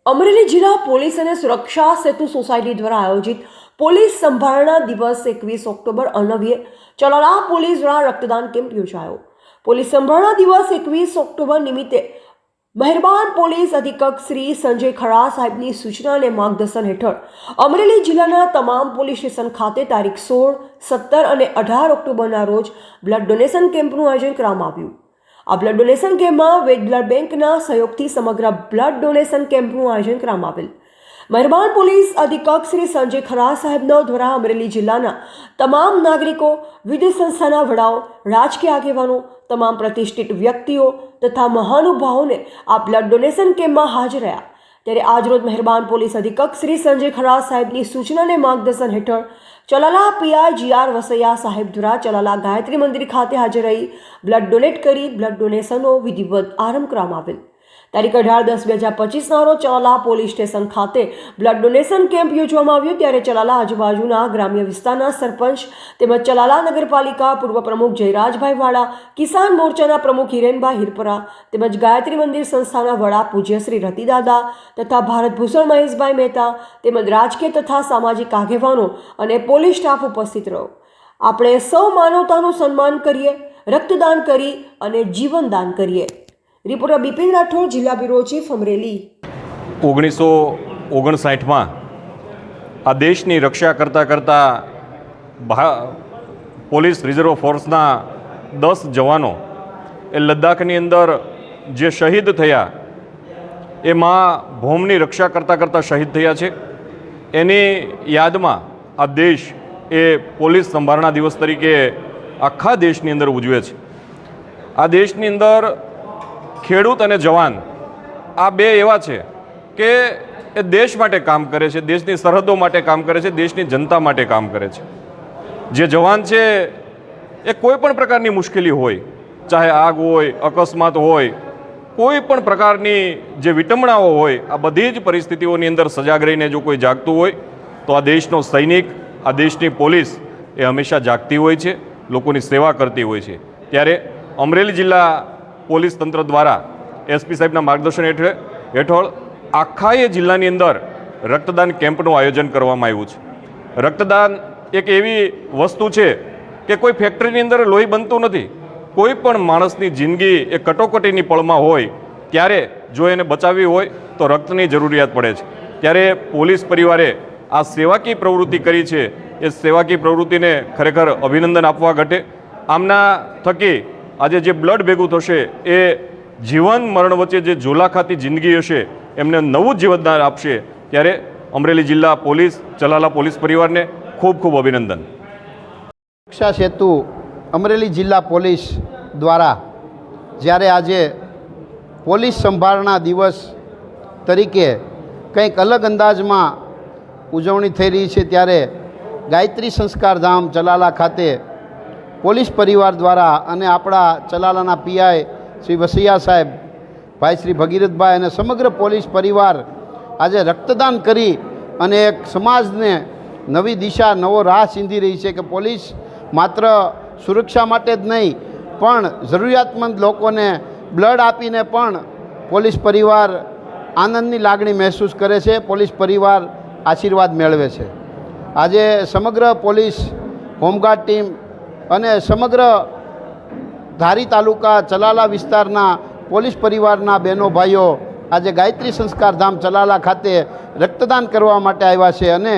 અમરેલી જિલ્લા પોલીસ અને સુરક્ષા સેતુ સોસાયટી દ્વારા આયોજિત પોલીસ સંભારણા દિવસ 21 ઓક્ટોબર અનવ્ય ચલાલા પોલીસ દ્વારા રક્તદાન કેમ્પ યોજાયો। પોલીસ સંભારણા દિવસ 21 ઓક્ટોબર નિમિત્તે મહેરબાન પોલીસ અધિક્ષક શ્રી સંજય ખરા સાહેબની સૂચના અને માર્ગદર્શન હેઠળ અમરેલી જિલ્લાના તમામ પોલીસ સ્ટેશન ખાતે તારીખ 16, 17 અને 18 ઓક્ટોબરના રોજ બ્લડ ડોનેશન કેમ્પનું આયોજન કરવામાં આવ્યું। આ બ્લડ ડોનેશન કેમ્પમાં વેદ બ્લડ બેંકના સહયોગથી સમગ્ર બ્લડ ડોનેશન કેમ્પનું આયોજન કરવામાં આવેલ। મહેરબાન પોલીસ અધિક્ષક શ્રી સંજય ખરા સાહેબના દ્વારા અમરેલી જિલ્લાના તમામ નાગરિકો, વિવિધ સંસ્થાના વડાઓ, રાજકીય આગેવાનો, તમામ પ્રતિષ્ઠિત વ્યક્તિઓ તથા મહાનુભાવોને આ બ્લડ ડોનેશન કેમ્પમાં હાજર રહ્યા। ત્યારે આજરોજ મહેરબાન પોલીસ અધિક્ષક શ્રી સંજય ખરા સાહેબની સૂચના અને માર્ગદર્શન હેઠળ ચલાલા પીઆઈ જીઆર વસૈયા સાહેબ દ્વારા ચલાલા ગાયત્રી મંદિર ખાતે હાજર રહી બ્લડ ડોનેટ કરી બ્લડ ડોનેશનનો વિધિવત આરંભ કરવામાં આવેલ। તારીખ 18-10-2025ના રોજ ચલાલા પોલીસ સ્ટેશન ખાતે બ્લડ ડોનેશન કેમ્પ યોજવામાં આવ્યો। ત્યારે ચલાલા આજુબાજુના ગ્રામ્ય વિસ્તારના સરપંચ તેમજ ચલાલા નગરપાલિકા પૂર્વ પ્રમુખ જયરાજભાઈ વાળા, કિસાન મોરચાના પ્રમુખ હિરેનભાઈ હિરપરા તેમજ ગાયત્રી મંદિર સંસ્થાના વડા પૂજ્ય શ્રી રતિદાદા તથા ભારત ભૂષણ મહેશભાઈ મહેતા તેમજ રાજકીય તથા સામાજિક આગેવાનો અને પોલીસ સ્ટાફ ઉપસ્થિત રહ્યો। આપણે સૌ માનવતાનું સન્માન કરીએ, રક્તદાન કરી અને જીવનદાન કરીએ। રિપોર્ટર બિપિન રાઠોડ, જિલ્લા બ્યુરો ચીફ, અમરેલી। 1959માં આ દેશની રક્ષા કરતા પોલીસ રિઝર્વ ફોર્સના 10 જવાનો એ લદ્દાખની અંદર જે શહીદ થયા, એ ભૂમિની રક્ષા કરતાં શહીદ થયા છે। એની યાદમાં આ દેશ એ પોલીસ સંભારણા દિવસ તરીકે આખા દેશની અંદર ઉજવે છે। આ દેશની અંદર ખેડૂત અને જવાન આ બે એવા છે કે એ દેશ માટે કામ કરે છે, દેશની સરહદો માટે કામ કરે છે, દેશની જનતા માટે કામ કરે છે। જે જવાન છે એ કોઈ પણ પ્રકારની મુશ્કેલી હોય, ચાહે આગ હોય, અકસ્માત હોય, કોઈ પણ પ્રકારની જે વિટંબણાઓ હોય, આ બધી જ પરિસ્થિતિઓની અંદર સજાગ રહીને જો કોઈ જાગતું હોય તો આ દેશનો સૈનિક, આ દેશની પોલીસ એ હંમેશા જાગતી હોય છે, લોકોની સેવા કરતી હોય છે। ત્યારે અમરેલી જિલ્લા પોલીસ તંત્ર દ્વારા એસપી સાહેબના માર્ગદર્શન હેઠળ આખા એ જિલ્લાની અંદર રક્તદાન કેમ્પનું આયોજન કરવામાં આવ્યું છે। રક્તદાન એક એવી વસ્તુ છે કે કોઈ ફેક્ટરીની અંદર લોહી બનતું નથી। કોઈ પણ માણસની જિંદગી એ કટોકટીની પળમાં હોય ત્યારે જો એને બચાવવી હોય તો રક્તની જરૂરિયાત પડે છે। ત્યારે પોલીસ પરિવારે આ સેવાકીય પ્રવૃત્તિ કરી છે, એ સેવાકીય પ્રવૃત્તિને ખરેખર અભિનંદન આપવા ઘટે। આમના થકી આજે જે બ્લડ ભેગું થશે એ જીવન મરણ વચ્ચે જે ઝોલા ખાતી જિંદગી હશે એમને નવું જીવનદાન આપશે। ત્યારે અમરેલી જિલ્લા પોલીસ, ચલાલા પોલીસ પરિવારને ખૂબ ખૂબ અભિનંદન। સુરક્ષા સેતુ અમરેલી જિલ્લા પોલીસ દ્વારા જ્યારે આજે પોલીસ સંભારણા દિવસ તરીકે કંઈક અલગ અંદાજમાં ઉજવણી થઈ રહી છે, ત્યારે ગાયત્રી સંસ્કાર ધામ ચલાલા ખાતે પોલીસ પરિવાર દ્વારા અને આપણા ચલાલાના પીઆઈ શ્રી વસૈયા સાહેબ, ભાઈ શ્રી ભગીરથભાઈ અને સમગ્ર પોલીસ પરિવાર આજે રક્તદાન કરી અને એક સમાજને નવી દિશા, નવો રાહ ચીંધી રહી છે કે પોલીસ માત્ર સુરક્ષા માટે જ નહીં પણ જરૂરિયાતમંદ લોકોને બ્લડ આપીને પણ પોલીસ પરિવાર આનંદની લાગણી મહેસૂસ કરે છે, પોલીસ પરિવાર આશીર્વાદ મેળવે છે। આજે સમગ્ર પોલીસ હોમગાર્ડ ટીમ અને સમગ્ર ધારી તાલુકા ચલાલા વિસ્તારના પોલીસ પરિવારના બહેનો ભાઈઓ આજે ગાયત્રી સંસ્કાર ધામ ચલાલા ખાતે રક્તદાન કરવા માટે આવ્યા છે। અને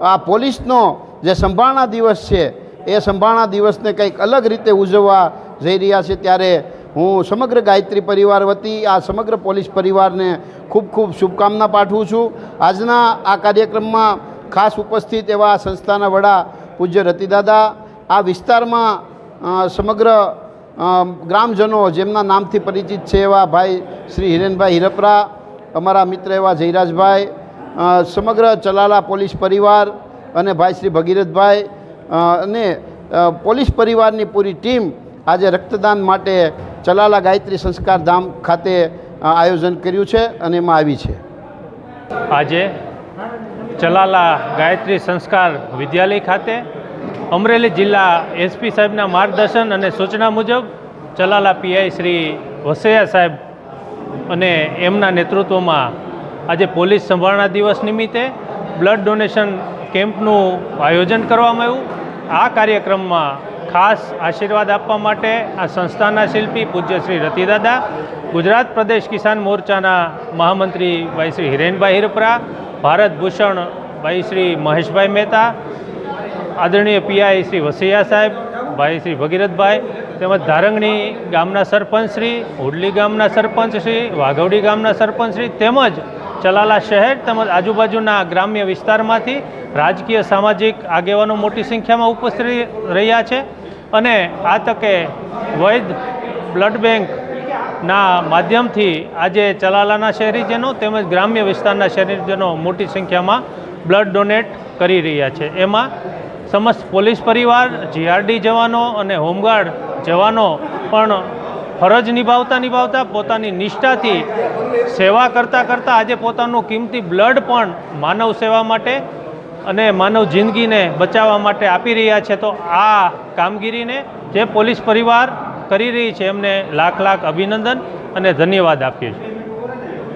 આ પોલીસનો જે સંભારણા દિવસ છે એ સંભારણા દિવસને કંઈક અલગ રીતે ઉજવવા જઈ રહ્યા છે। ત્યારે હું સમગ્ર ગાયત્રી પરિવાર વતી આ સમગ્ર પોલીસ પરિવારને ખૂબ ખૂબ શુભકામના પાઠવું છું। આજના આ કાર્યક્રમમાં ખાસ ઉપસ્થિત એવા સંસ્થાના વડા પૂજ્ય રતિદાદા, આ વિસ્તારમાં સમગ્ર ગ્રામજનો જેમના નામથી પરિચિત છે એવા ભાઈ શ્રી હિરેનભાઈ હિરપરા, અમારા મિત્ર એવા જયરાજભાઈ, સમગ્ર ચલાલા પોલીસ પરિવાર અને ભાઈ શ્રી ભગીરથભાઈ અને પોલીસ પરિવારની પૂરી ટીમ આજે રક્તદાન માટે ચલાલા ગાયત્રી સંસ્કાર ધામ ખાતે આયોજન કર્યું છે અને એમાં આવી છે। આજે ચલાલા ગાયત્રી સંસ્કાર વિદ્યાલય ખાતે અમરેલી જિલ્લા એસપી સાહેબના માર્ગદર્શન અને સૂચના મુજબ ચલાલા પીઆઈ શ્રી વસૈયા સાહેબ અને એમના નેતૃત્વમાં આજે પોલીસ સંભારણા દિવસ નિમિત્તે બ્લડ ડોનેશન કેમ્પનું આયોજન કરવામાં આવ્યું. આ કાર્યક્રમમાં ખાસ આશીર્વાદ આપવા માટે આ સંસ્થાના શિલ્પી પૂજ્ય શ્રી રતિદાદા, ગુજરાત પ્રદેશ કિસાન મોરચાના મહામંત્રી ભાઈ શ્રી હિરેનભાઈ હિરપરા, ભારત ભૂષણ ભાઈ શ્રી મહેશભાઈ મહેતા, આદરણીય પીઆઈ શ્રી વસૈયા સાહેબ, ભાઈ શ્રી ભગીરથભાઈ, તેમજ ધારંગણી ગામના સરપંચશ્રી, હુડલી ગામના સરપંચશ્રી, વાઘવડી ગામના સરપંચશ્રી, તેમજ ચલાલા શહેર તેમજ આજુબાજુના ગ્રામ્ય વિસ્તારમાંથી રાજકીય સામાજિક આગેવાનો મોટી સંખ્યામાં ઉપસ્થિત રહ્યા છે. અને આ તકે વૈધ બ્લડ બેંકના માધ્યમથી આજે ચલાલાના શહેરીજનો તેમજ ગ્રામ્ય વિસ્તારના શહેરીજનો મોટી સંખ્યામાં બ્લડ ડોનેટ કરી રહ્યા છે. એમાં સમસ્ત પોલીસ પરિવાર, જીઆરડી જવાનો અને હોમગાર્ડ જવાનો પણ ફરજ નિભાવતા પોતાની નિષ્ઠાથી સેવા કરતાં આજે પોતાનું કિંમતી બ્લડ પણ માનવ સેવા માટે અને માનવ જિંદગીને બચાવવા માટે આપી રહ્યા છે. તો આ કામગીરીને જે પોલીસ પરિવાર કરી રહી છે એમને લાખ અભિનંદન અને ધન્યવાદ આપીએ છીએ.